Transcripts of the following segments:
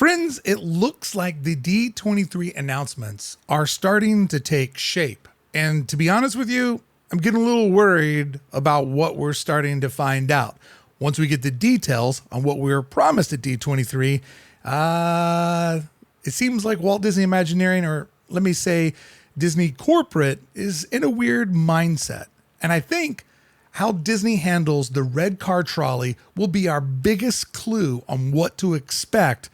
Friends, it looks like the D23 announcements are starting to take shape. And to be honest with you, I'm getting a little worried about what we're starting to find out. Once we get the details on what we were promised at D23, it seems like Walt Disney Imagineering, or let me say Disney Corporate, is in a weird mindset. And I think how Disney handles the Red Car Trolley will be our biggest clue on what to expect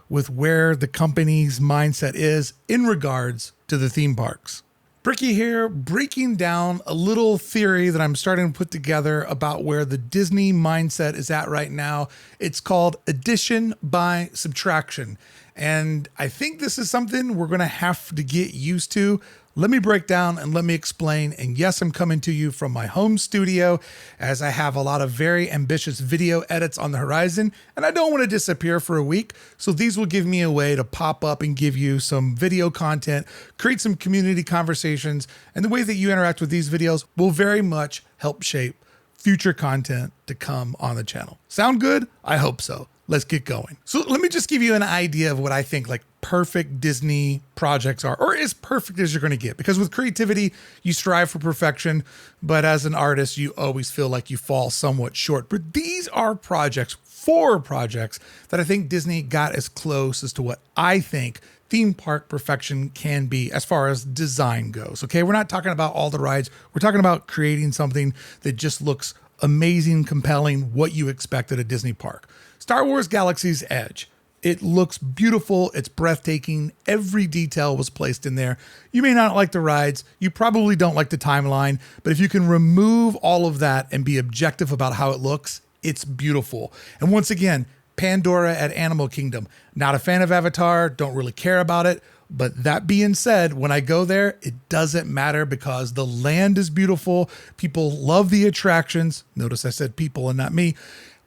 with where the company's mindset is in regards to the theme parks. Bricky here, breaking down a little theory that I'm starting to put together about where the Disney mindset is at right now. It's called addition by subtraction. And I think this is something we're going to have to get used to. Let me break down and let me explain. And yes, I'm coming to you from my home studio as I have a lot of very ambitious video edits on the horizon, and I don't want to disappear for a week. So these will give me a way to pop up and give you some video content, create some community conversations, and the way that you interact with these videos will very much help shape future content to come on the channel. Sound good? I hope so. Let's get going. So let me just give you an idea of what I think like perfect Disney projects are, or as perfect as you're going to get. Because with creativity, you strive for perfection, but as an artist, you always feel like you fall somewhat short. But these are projects, 4 projects that I think Disney got as close as to what I think theme park perfection can be as far as design goes. Okay, we're not talking about all the rides. We're talking about creating something that just looks amazing, compelling, what you expect at a Disney park. Star Wars Galaxy's Edge. It looks beautiful. It's breathtaking. Every detail was placed in there. You may not like the rides. You probably don't like the timeline, but if you can remove all of that and be objective about how it looks, it's beautiful. And once again, Pandora at Animal Kingdom. Not a fan of Avatar, don't really care about it. But that being said, when I go there, it doesn't matter because the land is beautiful. People love the attractions. Notice I said people and not me,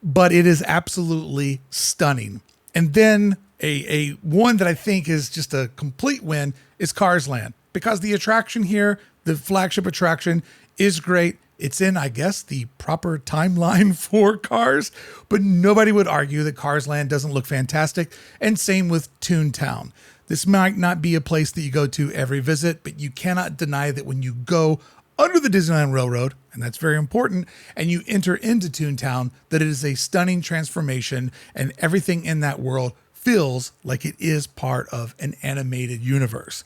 but it is absolutely stunning. And then a one that I think is just a complete win is Cars Land, because the attraction here, the flagship attraction, is great. It's in, I guess, the proper timeline for Cars, but nobody would argue that Cars Land doesn't look fantastic. And same with Toontown. This might not be a place that you go to every visit, but you cannot deny that when you go under the Disneyland Railroad, and that's very important, and you enter into Toontown, that it is a stunning transformation and everything in that world feels like it is part of an animated universe.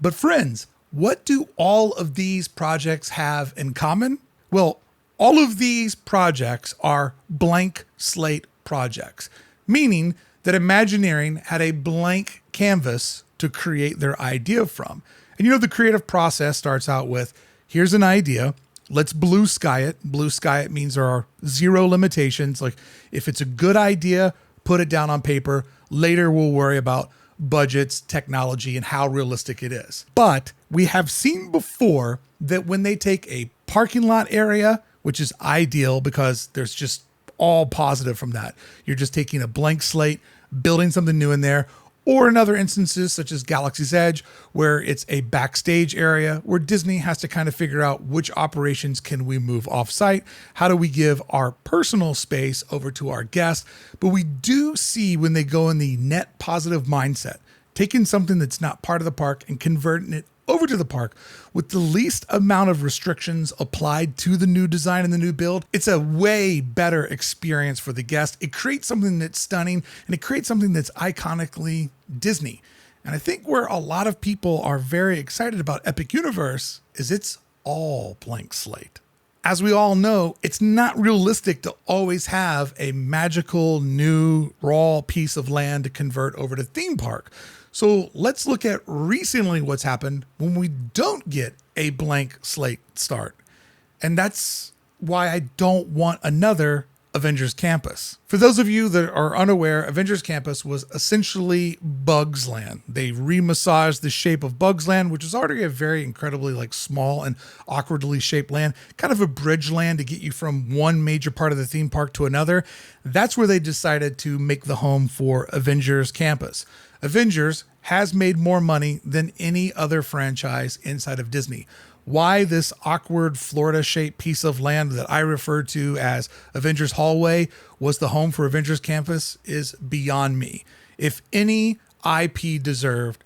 But friends, what do all of these projects have in common? Well, all of these projects are blank slate projects, meaning that Imagineering had a blank canvas to create their idea from. And you know, the creative process starts out with, here's an idea, let's blue sky it. Blue sky it means there are 0 limitations. Like if it's a good idea, put it down on paper. Later we'll worry about budgets, technology, and how realistic it is. But we have seen before that when they take a parking lot area, which is ideal because there's just all positive from that. You're just taking a blank slate, building something new in there. Or in other instances, such as Galaxy's Edge, where it's a backstage area where Disney has to kind of figure out which operations can we move off-site, how do we give our personal space over to our guests. But we do see when they go in the net positive mindset, taking something that's not part of the park and converting it over to the park with the least amount of restrictions applied to the new design and the new build. It's a way better experience for the guest. It creates something that's stunning and it creates something that's iconically Disney. And I think where a lot of people are very excited about Epic Universe is it's all blank slate. As we all know, it's not realistic to always have a magical new raw piece of land to convert over to theme park. So let's look at recently what's happened when we don't get a blank slate start. And that's why I don't want another Avengers Campus. For those of you that are unaware, Avengers Campus was essentially Bugs Land. They remassaged the shape of Bugs Land, which is already a very incredibly like small and awkwardly shaped land, kind of a bridge land to get you from one major part of the theme park to another. That's where they decided to make the home for Avengers Campus. Avengers has made more money than any other franchise inside of Disney. Why this awkward Florida-shaped piece of land that I refer to as Avengers Hallway was the home for Avengers Campus is beyond me. If any IP deserved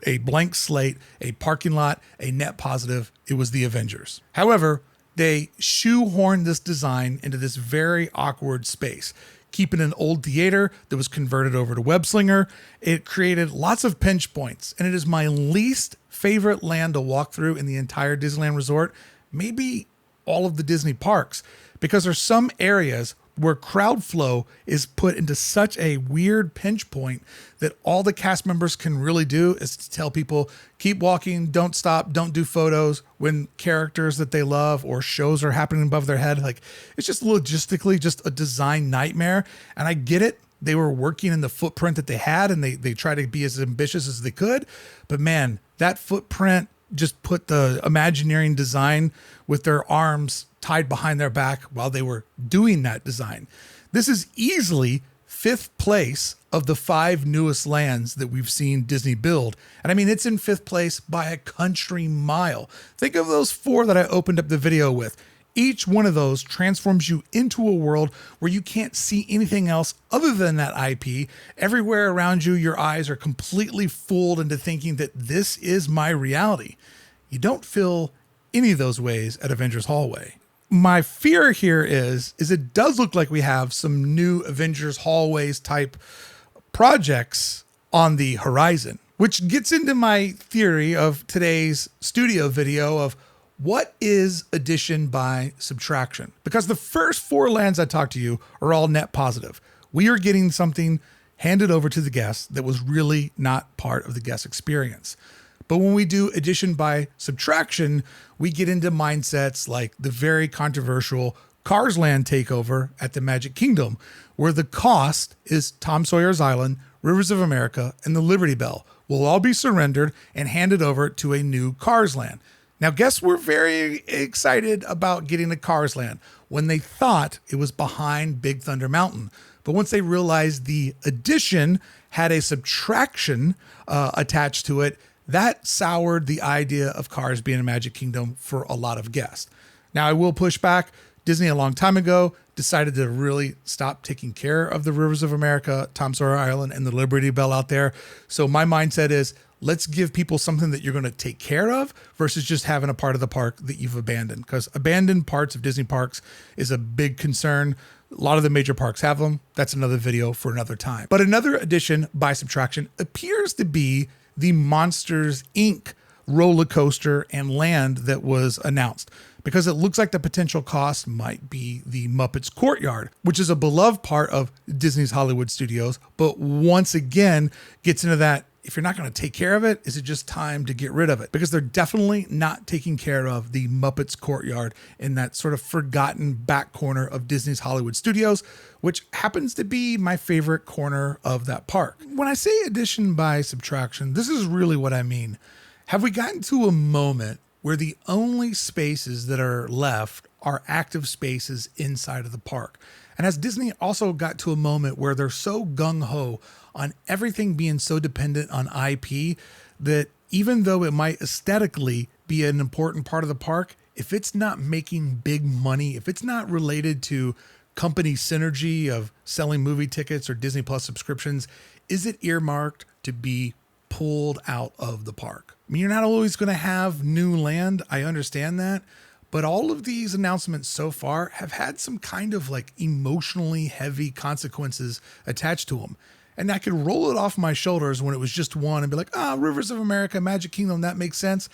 a blank slate, a parking lot, a net positive, it was the Avengers. However, they shoehorned this design into this very awkward space, keeping an old theater that was converted over to web slinger. It created lots of pinch points, and it is my least favorite land to walk through in the entire Disneyland Resort, maybe all of the Disney parks, because there's some areas where crowd flow is put into such a weird pinch point that all the cast members can really do is to tell people, keep walking, don't stop, don't do photos when characters that they love or shows are happening above their head. Like, it's just logistically just a design nightmare. And I get it. They were working in the footprint that they had, and they try to be as ambitious as they could. But man, that footprint just put the Imagineering design with their arms tied behind their back while they were doing that design. This is easily 5th place of the 5 newest lands that we've seen Disney build. And I mean, it's in 5th place by a country mile. Think of those 4 that I opened up the video with. Each one of those transforms you into a world where you can't see anything else other than that IP. Everywhere around you, your eyes are completely fooled into thinking that this is my reality. You don't feel any of those ways at Avengers Hallway. My fear here is it does look like we have some new Avengers Hallways type projects on the horizon, which gets into my theory of today's studio video of what is addition by subtraction? Because the first 4 lands I talked to you are all net positive. We are getting something handed over to the guests that was really not part of the guest experience. But when we do addition by subtraction, we get into mindsets like the very controversial Cars Land takeover at the Magic Kingdom, where the cost is Tom Sawyer's Island, Rivers of America, and the Liberty Bell will all be surrendered and handed over to a new Cars Land. Now, guests were very excited about getting a Cars Land when they thought it was behind Big Thunder Mountain. But once they realized the addition had a subtraction attached to it, that soured the idea of Cars being a Magic Kingdom for a lot of guests. Now, I will push back. Disney, a long time ago, decided to really stop taking care of the Rivers of America, Tom Sawyer Island, and the Liberty Bell out there. So my mindset is, let's give people something that you're going to take care of versus just having a part of the park that you've abandoned. Because abandoned parts of Disney parks is a big concern. A lot of the major parks have them. That's another video for another time. But another addition by subtraction appears to be the Monsters, Inc. roller coaster and land that was announced, because it looks like the potential cost might be the Muppets Courtyard, which is a beloved part of Disney's Hollywood Studios, but once again gets into that, if you're not going to take care of it, is it just time to get rid of it? Because they're definitely not taking care of the Muppets Courtyard in that sort of forgotten back corner of Disney's Hollywood Studios, which happens to be my favorite corner of that park. When I say addition by subtraction, this is really what I mean. Have we gotten to a moment where the only spaces that are left are active spaces inside of the park? And has Disney also got to a moment where they're so gung-ho on everything being so dependent on IP that even though it might aesthetically be an important part of the park, if it's not making big money, if it's not related to company synergy of selling movie tickets or Disney Plus subscriptions, is it earmarked to be pulled out of the park? I mean, you're not always going to have new land. I understand that. But all of these announcements so far have had some kind of like emotionally heavy consequences attached to them. And I could roll it off my shoulders when it was just one and be like, Rivers of America, Magic Kingdom, that makes sense.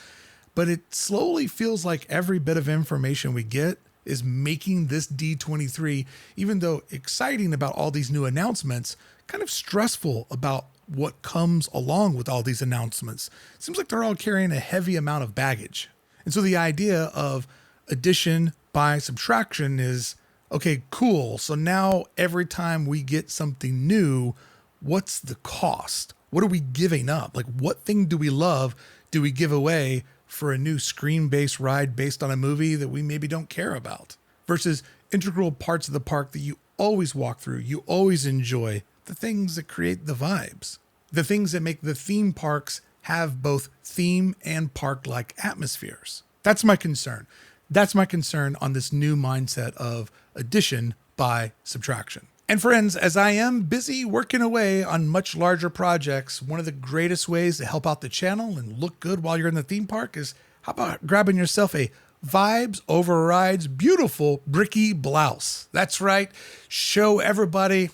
But it slowly feels like every bit of information we get is making this D23, even though exciting about all these new announcements, kind of stressful about what comes along with all these announcements. It seems like they're all carrying a heavy amount of baggage. And so the idea of addition by subtraction is, okay, cool. So now every time we get something new, what's the cost? What are we giving up? Like, what thing do we love? Do we give away for a new screen-based ride based on a movie that we maybe don't care about? Versus integral parts of the park that you always walk through, you always enjoy, the things that create the vibes, the things that make the theme parks have both theme and park-like atmospheres. That's my concern. That's my concern on this new mindset of addition by subtraction. And friends, as I am busy working away on much larger projects, one of the greatest ways to help out the channel and look good while you're in the theme park is how about grabbing yourself a Vibes Overrides beautiful bricky blouse. That's right. Show everybody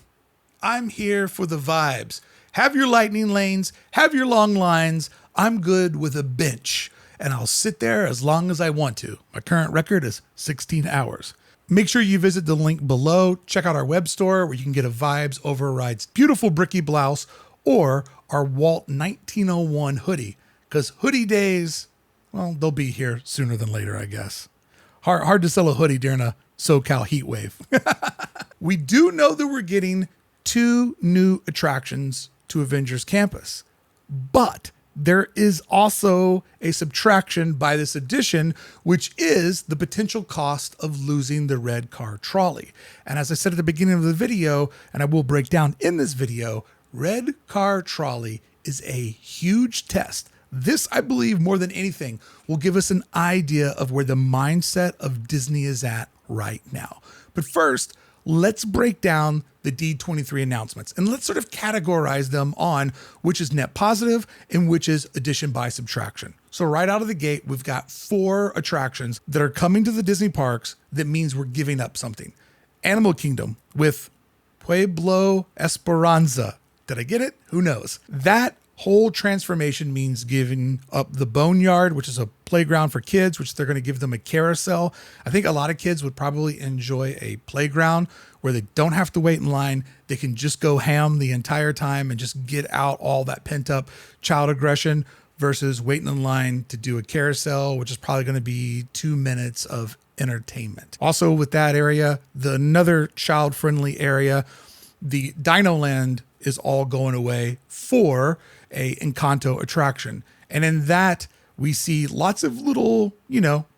I'm here for the vibes. Have your lightning lanes, have your long lines. I'm good with a bench, and I'll sit there as long as I want to. My current record is 16 hours. Make sure you visit the link below. Check out our web store where you can get a Vibes Overrides beautiful bricky blouse or our Walt 1901 hoodie, because hoodie days, well, they'll be here sooner than later, I guess. Hard to sell a hoodie during a SoCal heat wave. We do know that we're getting 2 new attractions to Avengers Campus, but there is also a subtraction by this addition, which is the potential cost of losing the Red Car Trolley. And as I said at the beginning of the video, and I will break down in this video, Red Car Trolley is a huge test. This, I believe, more than anything, will give us an idea of where the mindset of Disney is at right now. But first, let's break down the D23 announcements and let's sort of categorize them on which is net positive and which is addition by subtraction. So right out of the gate, we've got 4 attractions that are coming to the Disney parks that means we're giving up something. Animal Kingdom with Pueblo Esperanza. Did I get it? Who knows? That whole transformation means giving up the Boneyard, which is a playground for kids, which they're going to give them a carousel. I think a lot of kids would probably enjoy a playground where they don't have to wait in line. They can just go ham the entire time and just get out all that pent up child aggression versus waiting in line to do a carousel, which is probably going to be 2 minutes of entertainment. Also with that area, another child friendly area, the Dino Land is all going away for a Encanto attraction. And in that, we see lots of little,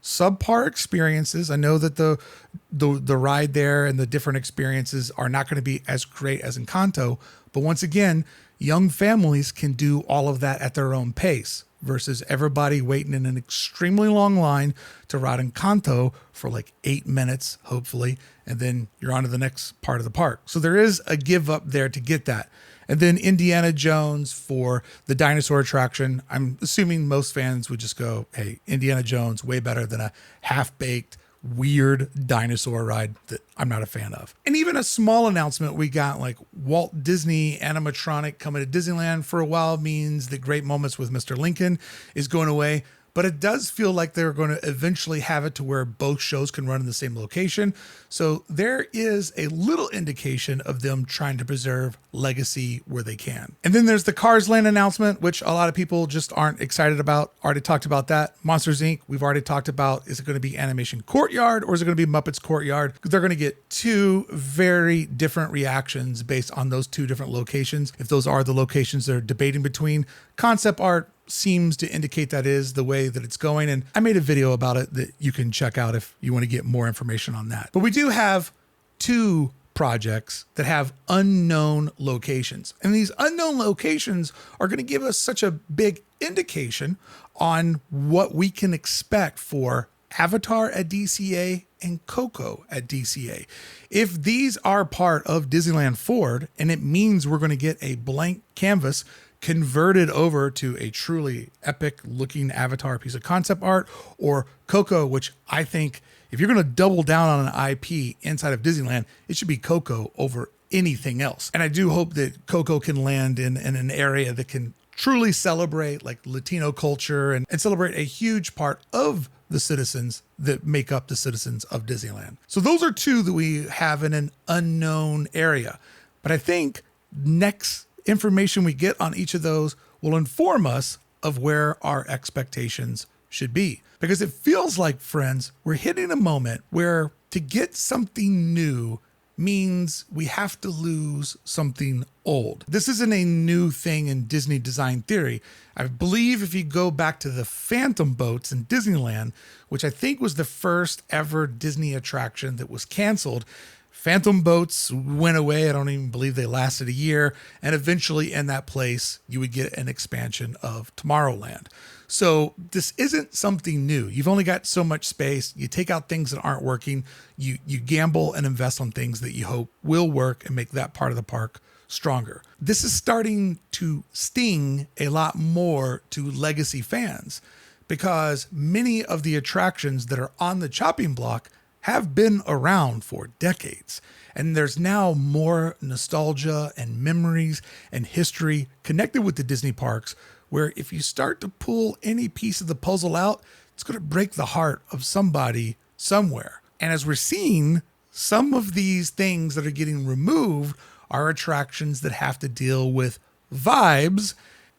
subpar experiences. I know that the ride there and the different experiences are not going to be as great as Encanto, but once again, young families can do all of that at their own pace versus everybody waiting in an extremely long line to ride Encanto for like 8 minutes, hopefully, and then you're on to the next part of the park. So there is a give up there to get that. And then Indiana Jones for the dinosaur attraction. I'm assuming most fans would just go, hey, Indiana Jones, way better than a half-baked, weird dinosaur ride that I'm not a fan of. And even a small announcement we got, like Walt Disney animatronic coming to Disneyland for a while means that Great Moments with Mr. Lincoln is going away. But it does feel like they're going to eventually have it to where both shows can run in the same location. So there is a little indication of them trying to preserve legacy where they can. And then there's the Cars Land announcement, which a lot of people just aren't excited about. Already talked about that. Monsters Inc. We've already talked about, is it going to be Animation Courtyard or is it going to be Muppets Courtyard? They're going to get 2 very different reactions based on those 2 different locations. If those are the locations they're debating between, concept art seems to indicate that is the way that it's going. And I made a video about it that you can check out if you want to get more information on that. But we do have 2 projects that have unknown locations. And these unknown locations are going to give us such a big indication on what we can expect for Avatar at DCA and Coco at DCA. If these are part of Disneyland Forward, and it means we're going to get a blank canvas converted over to a truly epic looking Avatar piece of concept art, or Coco, which I think if you're going to double down on an IP inside of Disneyland, it should be Coco over anything else. And I do hope that Coco can land in an area that can truly celebrate like Latino culture and celebrate a huge part of the citizens that make up the citizens of Disneyland. So those are 2 that we have in an unknown area. But I think next information we get on each of those will inform us of where our expectations should be. Because it feels like, friends, we're hitting a moment where to get something new means we have to lose something old. This isn't a new thing in Disney design theory. I believe if you go back to the Phantom boats in Disneyland, which I think was the first ever Disney attraction that was canceled, Phantom boats went away. I don't even believe they lasted a year. And eventually in that place, you would get an expansion of Tomorrowland. So this isn't something new. You've only got so much space. You take out things that aren't working. You gamble and invest on things that you hope will work and make that part of the park stronger. This is starting to sting a lot more to legacy fans because many of the attractions that are on the chopping block have been around for decades. And there's now more nostalgia and memories and history connected with the Disney parks, where if you start to pull any piece of the puzzle out, it's going to break the heart of somebody somewhere. And as we're seeing, some of these things that are getting removed are attractions that have to deal with vibes.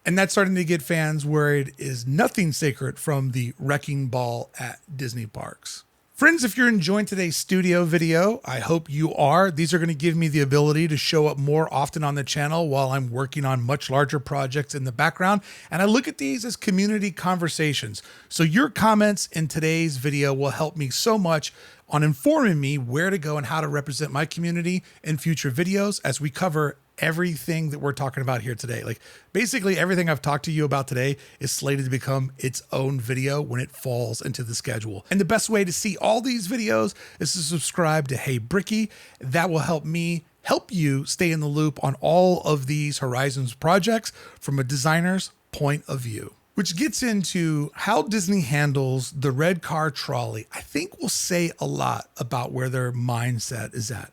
And that's starting to get fans worried is nothing sacred from the wrecking ball at Disney parks. Friends, if you're enjoying today's studio video, I hope you are. These are going to give me the ability to show up more often on the channel while I'm working on much larger projects in the background. And I look at these as community conversations. So your comments in today's video will help me so much on informing me where to go and how to represent my community in future videos as we cover everything that we're talking about here today. Like basically everything I've talked to you about today is slated to become its own video when it falls into the schedule. And the best way to see all these videos is to subscribe to Hey Bricky. That will help me help you stay in the loop on all of these Horizons projects from a designer's point of view. Which gets into how Disney handles the Red Car Trolley. I think will say a lot about where their mindset is at.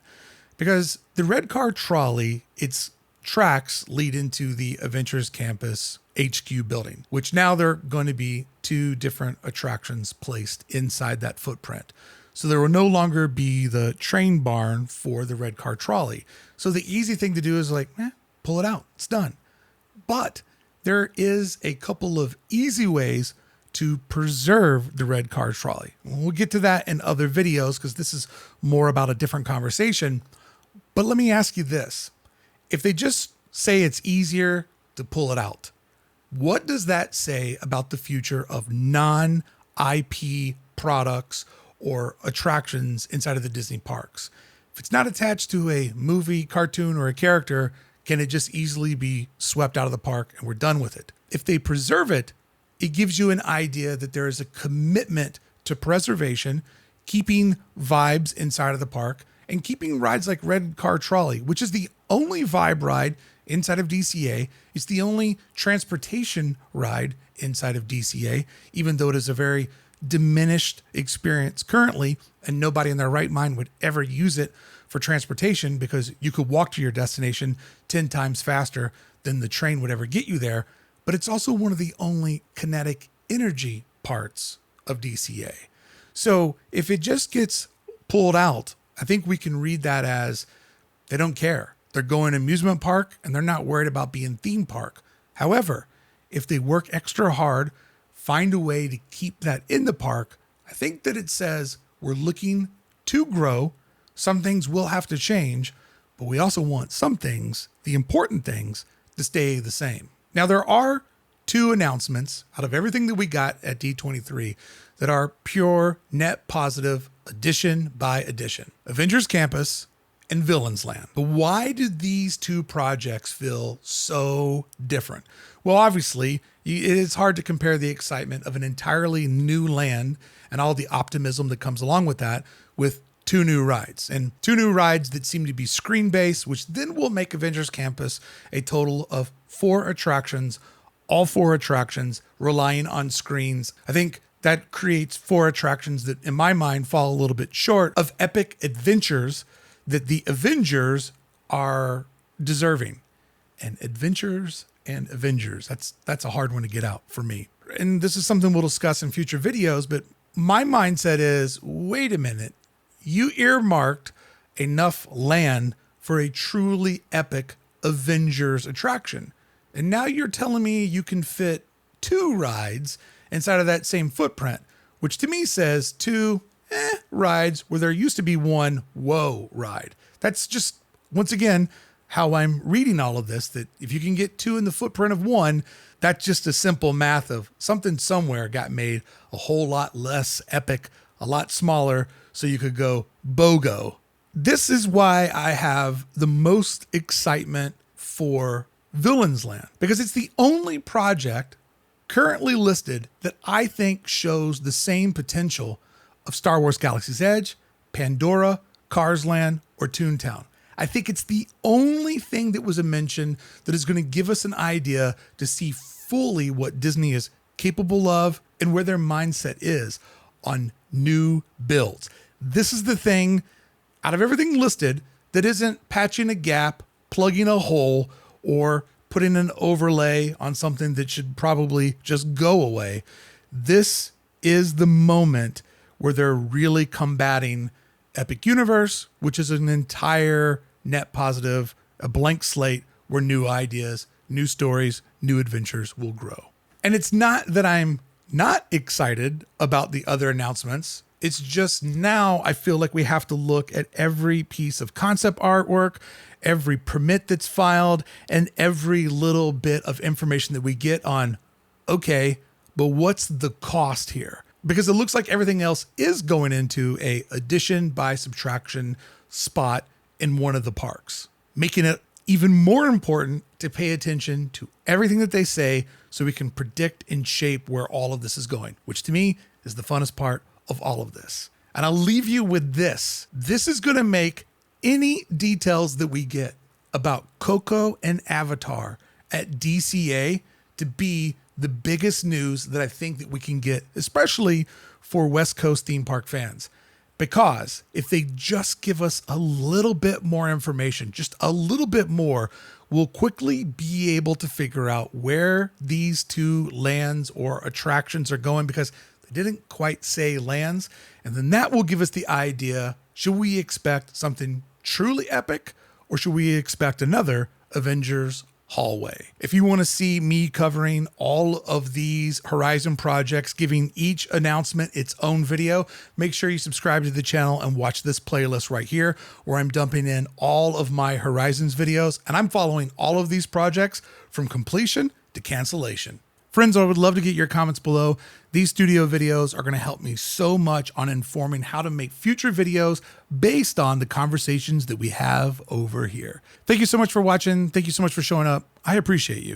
Because the Red Car Trolley, its tracks lead into the Avengers Campus HQ building, which now they're going to be 2 different attractions placed inside that footprint. So there will no longer be the train barn for the Red Car Trolley. So the easy thing to do is like, pull it out. It's done. But there is a couple of easy ways to preserve the Red Car Trolley. We'll get to that in other videos because this is more about a different conversation. But let me ask you this. If they just say it's easier to pull it out, what does that say about the future of non-IP products or attractions inside of the Disney parks? If it's not attached to a movie, cartoon, or a character, can it just easily be swept out of the park and we're done with it? If they preserve it, it gives you an idea that there is a commitment to preservation, keeping vibes inside of the park, and keeping rides like Red Car Trolley, which is the only vibe ride inside of DCA. It's the only transportation ride inside of DCA, even though it is a very diminished experience currently, and nobody in their right mind would ever use it for transportation because you could walk to your destination 10 times faster than the train would ever get you there. But it's also one of the only kinetic energy parts of DCA. So if it just gets pulled out, I think we can read that as they don't care. They're going amusement park and they're not worried about being theme park. However, if they work extra hard, find a way to keep that in the park, I think that it says we're looking to grow. Some things will have to change, but we also want some things, the important things, to stay the same. Now, there are 2 announcements out of everything that we got at D23 that are pure net positive addition by addition. Avengers Campus and Villains Land. But why did these 2 projects feel so different? Well, obviously, it is hard to compare the excitement of an entirely new land and all the optimism that comes along with that with 2 new rides. And 2 new rides that seem to be screen-based, which then will make Avengers Campus a total of 4 attractions, all 4 attractions relying on screens. I think that creates 4 attractions that, in my mind, fall a little bit short of epic adventures that the Avengers are deserving. And adventures and Avengers, that's a hard one to get out for me. And this is something we'll discuss in future videos, but my mindset is, wait a minute, you earmarked enough land for a truly epic Avengers attraction. And now you're telling me you can fit 2 rides inside of that same footprint, which to me says 2 rides where there used to be 1 whoa ride. That's just, once again, how I'm reading all of this, that if you can get 2 in the footprint of 1, that's just a simple math of something somewhere got made a whole lot less epic, a lot smaller, so you could go BOGO This is why I have the most excitement for Villains Land, because it's the only project currently listed that I think shows the same potential of Star Wars Galaxy's Edge, Pandora, Cars Land, or Toontown. I think it's the only thing that was mentioned that is going to give us an idea to see fully what Disney is capable of and where their mindset is on new builds. This is the thing out of everything listed that isn't patching a gap, plugging a hole, or putting an overlay on something that should probably just go away. This is the moment where they're really combating Epic Universe, which is an entire net positive, a blank slate where new ideas, new stories, new adventures will grow. And it's not that I'm not excited about the other announcements. It's just now I feel like we have to look at every piece of concept artwork, every permit that's filed, and every little bit of information that we get on, okay, but what's the cost here? Because it looks like everything else is going into a addition by subtraction spot in one of the parks, making it even more important to pay attention to everything that they say so we can predict and shape where all of this is going, which to me is the funnest part of all of this. And I'll leave you with this. This is going to make any details that we get about Coco and Avatar at DCA to be the biggest news that I think that we can get, especially for West Coast theme park fans. Because if they just give us a little bit more information, just a little bit more, we'll quickly be able to figure out where these two lands or attractions are going, because they didn't quite say lands. And then that will give us the idea, should we expect something truly epic, or should we expect another Avengers hallway? If you want to see me covering all of these Horizon projects, giving each announcement its own video, make sure you subscribe to the channel and watch this playlist right here, where I'm dumping in all of my Horizons videos, and I'm following all of these projects from completion to cancellation. Friends, I would love to get your comments below. These studio videos are going to help me so much on informing how to make future videos based on the conversations that we have over here. Thank you so much for watching. Thank you so much for showing up. I appreciate you.